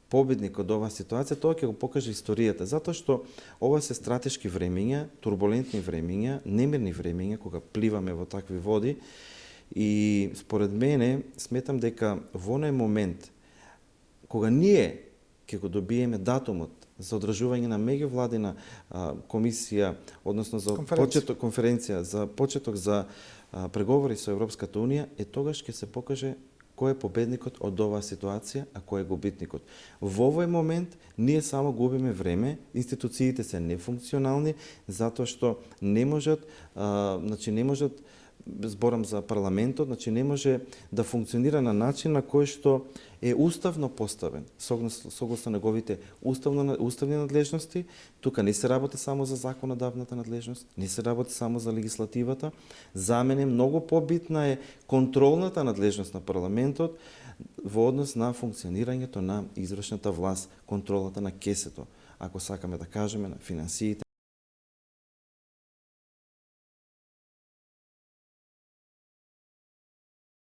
победник од оваа ситуација, тоа ќе го покаже историјата, затоа што ова се стратешки времења, турбулентни времења, немирни времења кога пливаме во такви води и според мене сметам дека во оној момент кога ние ќе го добиеме датумот за одржување на меѓувладина комисија, односно за конференција, за почеток за преговори со Европската унија, тогаш ќе се покаже кој е победникот од оваа ситуација, а кој е губитникот. Во овој момент ние само губиме време, институциите се нефункционални, затоа што не можат, не можат, зборам за парламентот, не може да функционира на начин на кој што е уставно поставен, согласно неговите уставни надлежности. Тука не се работи само за законодавната надлежност, не се работи само за легислативата. За мене многу побитна е контролната надлежност на парламентот во однос на функционирањето на извршната власт, контролата на кесето, ако сакаме да кажеме, на финансиите,